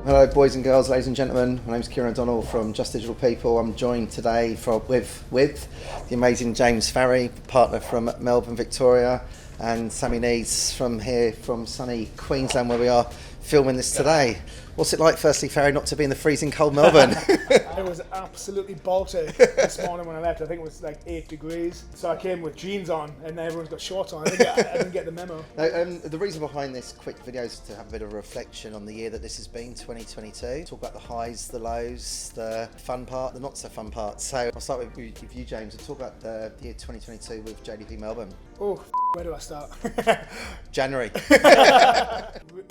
Hello boys and girls, ladies and gentlemen, my name's Ciaran from Just Digital People. I'm joined today with the amazing James Farry, partner from Melbourne, Victoria, and Sammy Needs from here, from sunny Queensland, where we are filming this today. What's it like, firstly, Farry, not to be in the freezing cold Melbourne? It was absolutely Baltic this morning when I left. I think it was like 8 degrees. So I came with jeans on and everyone's got shorts on. I didn't get the memo. The reason behind this quick video is to have a bit of a reflection on the year that this has been, 2022. Talk about the highs, the lows, the fun part, the not so fun part. So I'll start with you, James, and talk about the year 2022 with JDP Melbourne. Oh, where do I start? January.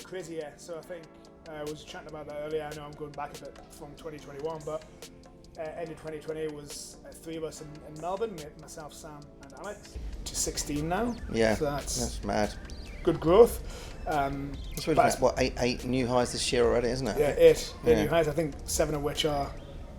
Crazy year. So I think I was chatting about that earlier. I know I'm going back a bit from 2021, but end of 2020 was three of us in Melbourne, myself, Sam and Alex, to 16 now. Yeah, so that's mad. Good growth. It's really nice. What, eight new highs this year already, isn't it? Yeah, eight new highs. I think 7 of which are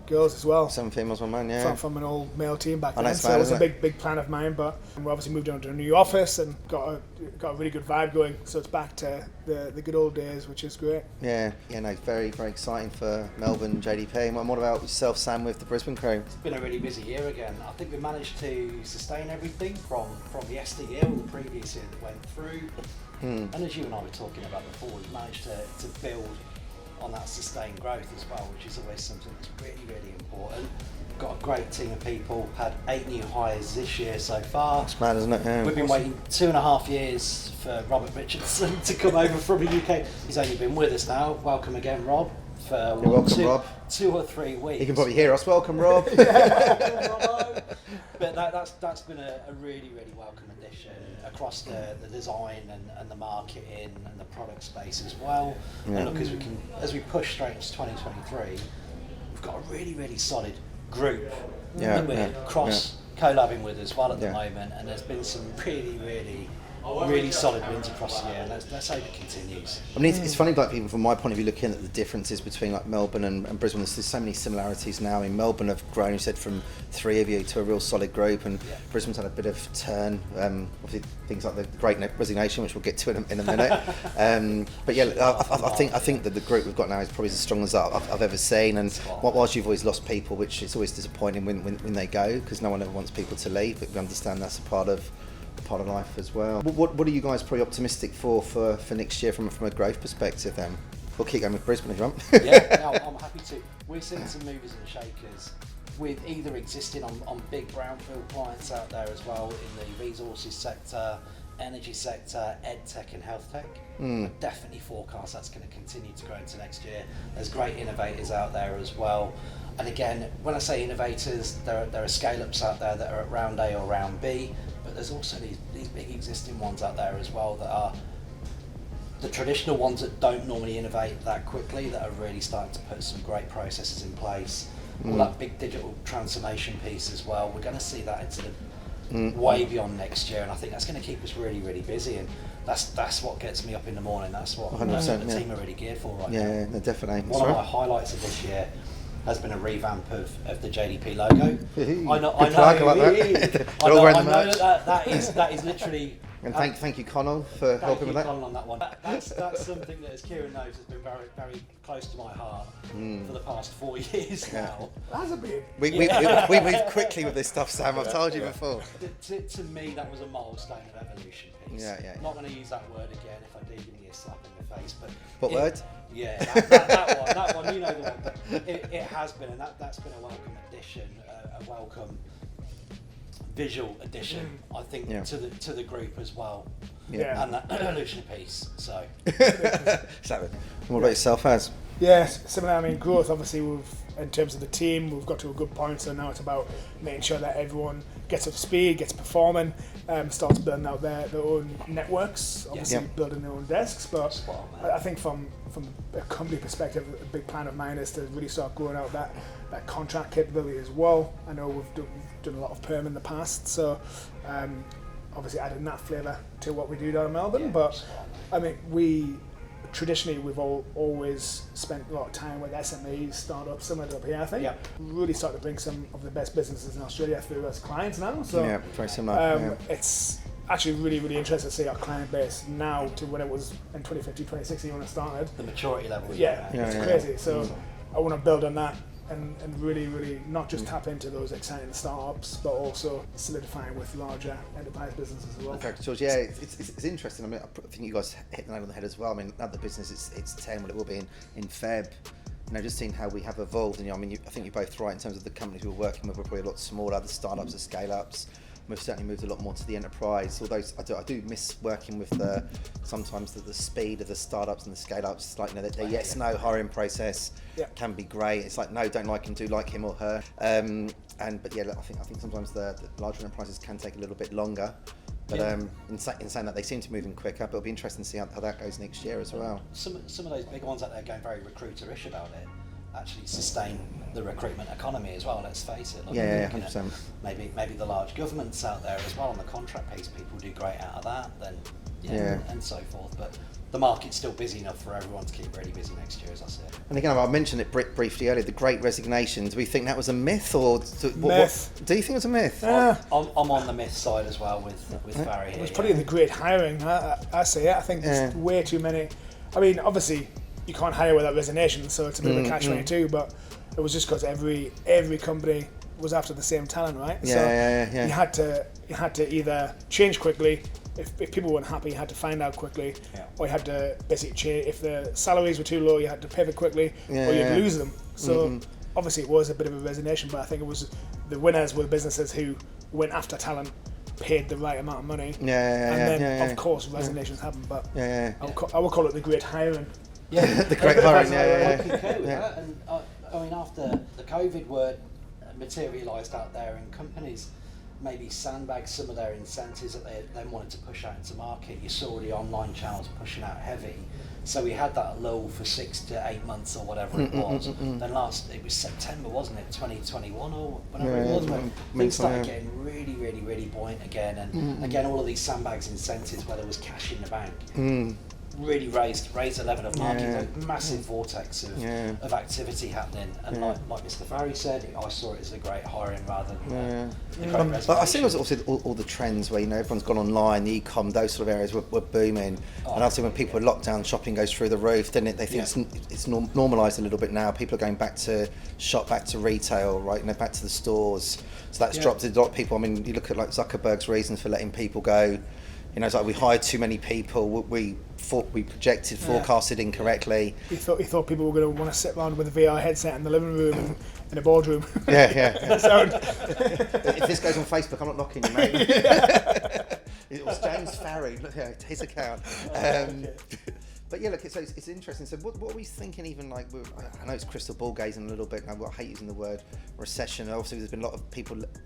girls as well. 7 females, 1 man, yeah. From an old male team back then. That's so mad, it was a big plan of mine, but we obviously moved on to a new office and got a really good vibe going. So it's back to the good old days, which is great. Yeah, no, very, very exciting for Melbourne, JDP. And what about yourself, Sam, with the Brisbane crew? It's been a really busy year again. I think we managed to sustain everything from the SD year or the previous year that went through. And as you and I were talking about before, we've managed to build on that sustained growth as well, which is always something that's really, really important. We've got a great team of people, had 8 new hires this year so far. It's mad, isn't it? Yeah. We've been waiting 2.5 years for Robert Richardson to come over from the UK. He's only been with us now. Welcome again, Rob. You're welcome, Rob. 2 or 3 weeks. You can probably hear us. Welcome, Rob. But that's been a really, really welcome addition across the design and the marketing and the product space as well. Yeah. And look, as we push straight into 2023, we've got a really, really solid group that we're collabing with as well at the moment, and there's been some really solid wins across the year, and let's hope it continues. I mean, it's funny, like, even from my point of view, looking at the differences between like Melbourne and Brisbane. There's so many similarities now. In Melbourne, have grown, you said, from 3 of you to a real solid group, and Brisbane's had a bit of turn. Obviously, things like the Great Resignation, which we'll get to in a minute. But yeah, I think that the group we've got now is probably as strong as I've ever seen. And whilst you've always lost people, which is always disappointing when they go, because no one ever wants people to leave, but we understand that's a part of life as well. What are you guys probably optimistic for next year from a growth perspective then? We'll keep going with Brisbane if you want. I'm happy to. We're seeing some movers and shakers with either existing on big brownfield clients out there as well in the resources sector, energy sector, ed tech and health tech. I definitely forecast that's going to continue to grow into next year. There's great innovators out there as well. And again, when I say innovators, there are scale-ups out there that are at round A or round B, but there's also these big existing ones out there as well that are the traditional ones that don't normally innovate that quickly, that are really starting to put some great processes in place. All that big digital transformation piece as well. We're going to see that into the way beyond next year, and I think that's going to keep us really, really busy. And that's what gets me up in the morning. That's what the team are really geared for right now. Yeah, definitely. One of my highlights of this year has been a revamp of the JDP logo. I know that is literally. And thank you, Connell, for helping with that. Connell on that one. That's something that, as Ciaran knows, has been very, very close to my heart for the past 4 years now. That's a bit. We moved quickly with this stuff, Sam. I've told you before. To me, that was a milestone of evolution piece. I'm not going to use that word again. If I do, give me a slap in the face. But what word? Yeah, that one. You know the one. But it has been, and that's been a welcome addition, a welcome visual addition, I think, to the group as well. And that evolution piece. So. What about yourself, Az? Yeah, similar. I mean, growth. Obviously, in terms of the team, we've got to a good point. So now it's about making sure that everyone gets up to speed, gets performing, starts building out their own networks. Obviously, building their own desks. But I think from a company perspective, a big plan of mine is to really start growing out that contract capability as well. I know we've done a lot of perm in the past, so obviously adding that flavour to what we do down in Melbourne. But I mean, traditionally we've always spent a lot of time with SMEs, startups, similar to up here, I think. Really started to bring some of the best businesses in Australia through as clients now. So very similar. actually really interested to see our client base now to when it was in 2015, 2016 when it started. The maturity level. It's crazy. So I want to build on that and really not just tap into those exciting startups, but also solidifying with larger enterprise businesses as well. Okay, George, yeah, it's interesting. I mean, I think you guys hit the nail on the head as well. I mean, now the business it's 10, well, it will be in Feb. You know, just seeing how we have evolved, and I mean, I think you're both right in terms of the companies we're working with. We're probably a lot smaller, the startups, the scale-ups. We've certainly moved a lot more to the enterprise. Although I do miss working with sometimes the speed of the startups and the scale-ups. Like, you know, the yes/no hiring process can be great. It's like, no, don't like him, do like him or her. But yeah, I think sometimes the larger enterprises can take a little bit longer. But in saying that, they seem to be moving quicker. But it'll be interesting to see how that goes next year as well. Some of those big ones out there going very recruiterish about it actually sustain the recruitment economy as well. Let's face it. 100%. Maybe the large governments out there as well on the contract piece. People do great out of that. Then and so forth. But the market's still busy enough for everyone to keep really busy next year, as I said. And again, I mentioned it briefly earlier, the Great Resignation. Do we think that was a myth, or myth? Do you think it was a myth? I'm on the myth side as well with Barry here. It was probably the great hiring. I say it. I think there's way too many. I mean, obviously you can't hire without resignation, so it's a bit of a catch-22. But it was just because every company was after the same talent, right? You had to either change quickly. If people weren't happy, you had to find out quickly, or you had to basically change. If the salaries were too low, you had to pivot quickly, or you'd lose them. So obviously it was a bit of a resignation, but I think it was the winners were the businesses who went after talent, paid the right amount of money, and then of course resignations happen. But I would call it the great hiring. Yeah, the great hiring. And I mean, after the COVID word materialised out there, and companies maybe sandbag some of their incentives that they then wanted to push out into market. You saw the online channels pushing out heavy. So we had that lull for 6 to 8 months or whatever it was. Then it was September, wasn't it, 2021 or whatever it was, when things started getting really buoyant again. And again, all of these sandbags incentives, where there was cash in the bank, really raised the level of market, a massive vortex of activity happening. And like Mr. Farry said, I saw it as a great hiring rather than the great resignation. But I see also all the trends where, you know, everyone's gone online, the e-com, those sort of areas were booming. And obviously when people are locked down, shopping goes through the roof, then they think it's normalised a little bit now. People are going back to shop, back to retail, right, back to the stores. So that's dropped a lot of people. I mean, you look at like Zuckerberg's reasons for letting people go. You know, it's like we hired too many people. We forecasted incorrectly. He thought people were going to want to sit around with a VR headset in the living room and in a boardroom. So, if this goes on Facebook, I'm not knocking you, mate. It was James Farry. Look at his account. But yeah, look, so it's interesting. So what are we thinking, even like, I know it's crystal ball gazing a little bit, and I hate using the word recession. Obviously, there's been a lot of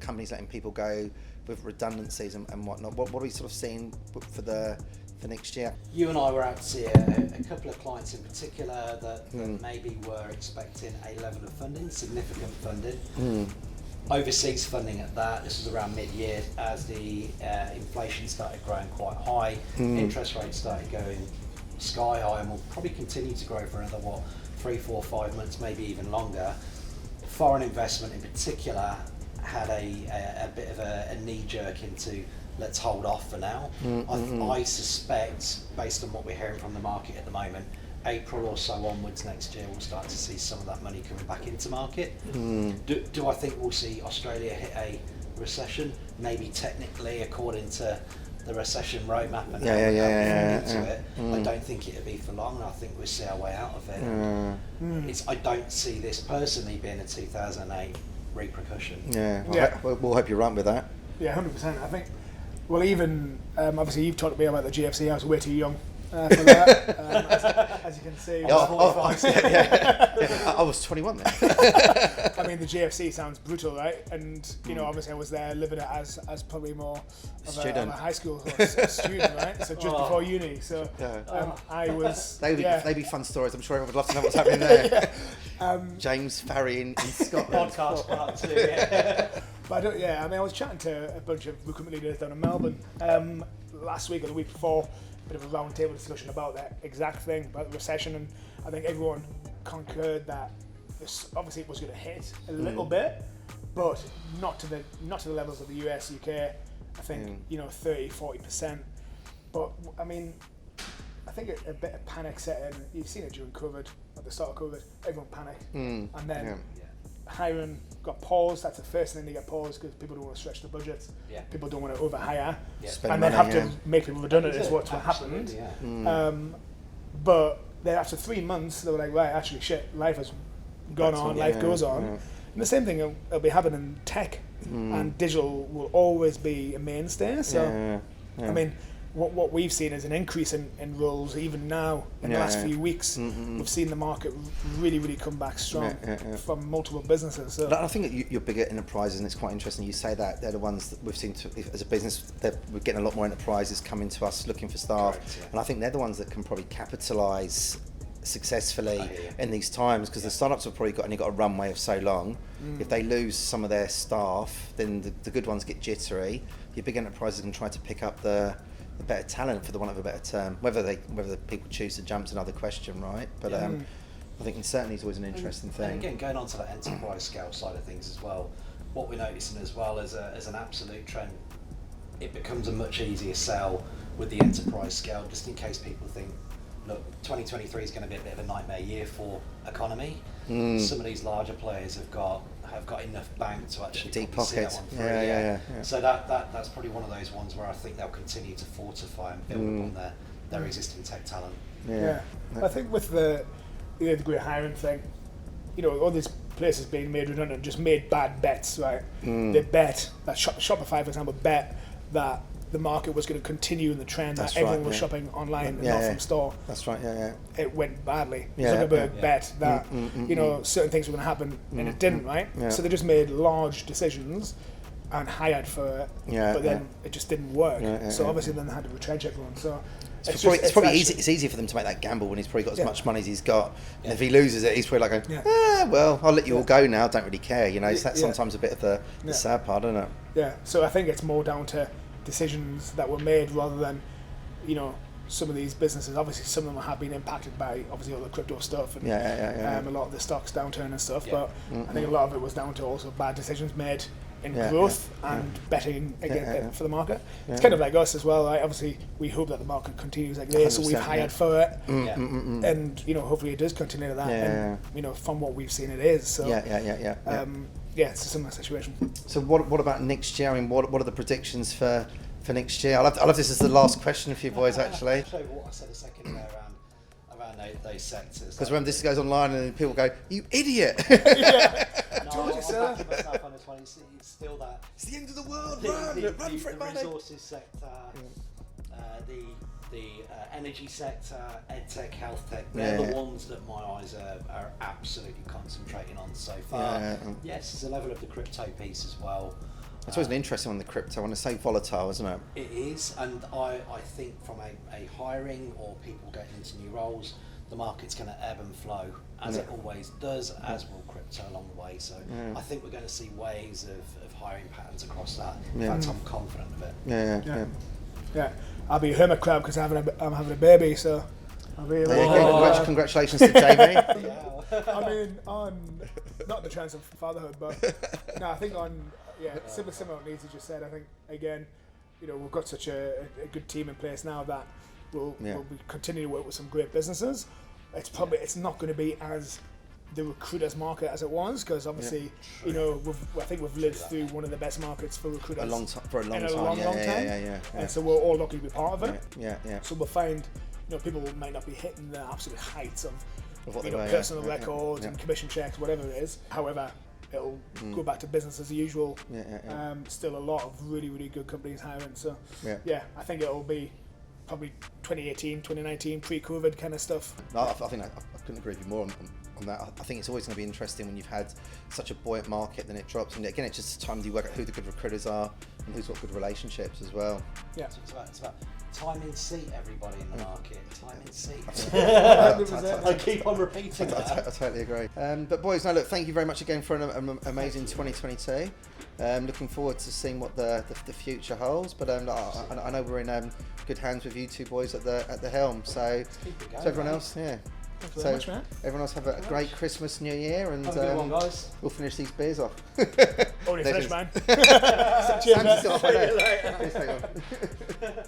companies letting people go with redundancies and whatnot. What are we sort of seeing for next year? You and I were out to see a couple of clients in particular that maybe were expecting a level of funding, significant funding. Overseas funding at that. This was around mid-year as the inflation started growing quite high, interest rates started going sky high, and will probably continue to grow for another 3, 4, 5 months, maybe even longer. Foreign investment in particular had a bit of a knee jerk into let's hold off for now. I suspect, based on what we're hearing from the market at the moment, April or so onwards next year we'll start to see some of that money coming back into market. Do I think we'll see Australia hit a recession? Maybe technically, according to the recession roadmap and how into it. I don't think it'll be for long, and I think we'll see our way out of it. I don't see this personally being a 2008 repercussion. We'll hope you're right with that. 100%. I think. Well, even obviously you've talked to me about the GFC. I was way too young for that, as you can see. I was 21 then. I mean, the GFC sounds brutal, right? And you know, obviously I was there living it as probably more of a high school student, right? So just before uni. So I was. They'd be fun stories. I'm sure everyone would love to know what's happening there. James Farry in Scotland. Podcast part 2. But I mean, I was chatting to a bunch of recruitment leaders down in Melbourne last week or the week before. Bit of a round table discussion about that exact thing, about the recession, and I think everyone concurred that this obviously it was going to hit a little bit, but not to the levels of the US, UK, I think 30-40%. But I mean, I think a bit of panic set in. You've seen it during COVID, at the start of COVID, everyone panicked, and then hiring got paused. That's the first thing to get paused because people don't want to stretch the budgets. Yeah. People don't want to overhire, and then have to make people redundant. Is what's what happened. Yeah. But then after 3 months, they were like, right, actually, shit, life has gone on, life goes on. Yeah. And the same thing will be happening in tech, and digital will always be a mainstay. So, I mean, what we've seen is an increase in roles even now in the last few weeks. We've seen the market really come back strong from multiple businesses. So I think that your bigger enterprises, and it's quite interesting you say that, they're the ones that we've seen as a business, we're getting a lot more enterprises coming to us looking for staff. Correct, and I think they're the ones that can probably capitalise successfully in these times, because the startups have probably only got a runway of so long. If they lose some of their staff, then the good ones get jittery. Your big enterprises can try to pick up the better talent, for the want of a better term. Whether the people choose to jump is another question, right? But I think certainly it's always an interesting thing. And again, going on to that enterprise scale side of things as well, what we're noticing as well as an absolute trend, it becomes a much easier sell with the enterprise scale, just in case people think, look, 2023 is going to be a bit of a nightmare year for economy. Some of these larger players have got enough bank to actually deep pockets. Yeah. So that's probably one of those ones where I think they'll continue to fortify and build upon their existing tech talent. Yeah. I think with the great hiring thing, all these places being made redundant just made bad bets, right? They bet that Shopify, for example, bet that the market was going to continue in the trend that everyone was shopping online and not from store. That's right, It went badly. Zuckerberg bet that certain things were going to happen, and it didn't, right? So they just made large decisions and hired for it, but then it just didn't work. So obviously then they had to retrench everyone. So it's probably easy. It's easier for them to make that gamble when he's probably got as much money as he's got. And if he loses it, he's probably like, well, I'll let you all go now. Don't really care. That's sometimes a bit of the sad part, isn't it? Yeah. So I think it's more down to decisions that were made rather than, some of these businesses. Obviously, some of them have been impacted by obviously all the crypto stuff and a lot of the stocks downturn and stuff. But I think a lot of it was down to also bad decisions made in growth and betting for the market. It's kind of like us as well, right? Obviously, we hope that the market continues like this, so we've hired for it, and hopefully it does continue to that. And from what we've seen, it is. So it's a similar situation. So what about next year? I mean, what are the predictions for next year? I love this as the last question for you boys, actually. I'll show you what I said a second ago around those sectors. Because when this goes online and people go, "You idiot!" I told you so. I'm backing myself on this one. It's still that. It's the end of the world. Run for it, the resources sector, the energy sector, edtech, health tech. They're the ones that my eyes are absolutely concentrating on so far. Yes, there's a level of the crypto piece as well. It's always an interesting one, the crypto one. It's so volatile, isn't it? It is, and I think from a hiring or people getting into new roles, the market's going to ebb and flow, as it always does, as will crypto along the way. So I think we're going to see waves of hiring patterns across that. In fact, I'm confident of it. Yeah. I'll be a hermit crab because I'm having a baby, so I'll be. Congratulations to Jamie. I mean, on not the chance of fatherhood, but no, I think on similar needs, as you said. I think again, we've got such a good team in place now that we'll be continue to work with some great businesses. It's not going to be as the recruiters market as it was, because obviously I think we've lived through one of the best markets for recruiters a long time. And so we're all lucky to be part of it. So we'll find people might not be hitting the absolute heights of personal records and commission checks, whatever it is. However, it'll go back to business as usual. Still a lot of really good companies hiring. So I think it'll be probably 2018, 2019, pre-COVID kind of stuff. No, I think I couldn't agree with you more on that. I think it's always going to be interesting when you've had such a buoyant market, then it drops, and again, it's just time you work out who the good recruiters are and who's got good relationships as well. Yeah, it's about time in seat, everybody in the market. Time in seat. I keep on repeating that. I totally agree. But boys, look, thank you very much again for an amazing 2022. Looking forward to seeing what the future holds. But I know we're in good hands with you two boys at the helm. So everyone else, Thank you very much, mate. Everyone else have a great Christmas, New Year, and Have a good one, guys. we'll finish these beers off. Already finished, man. Cheers, Cheers, mate. Sam's still off, I know. Cheers, mate.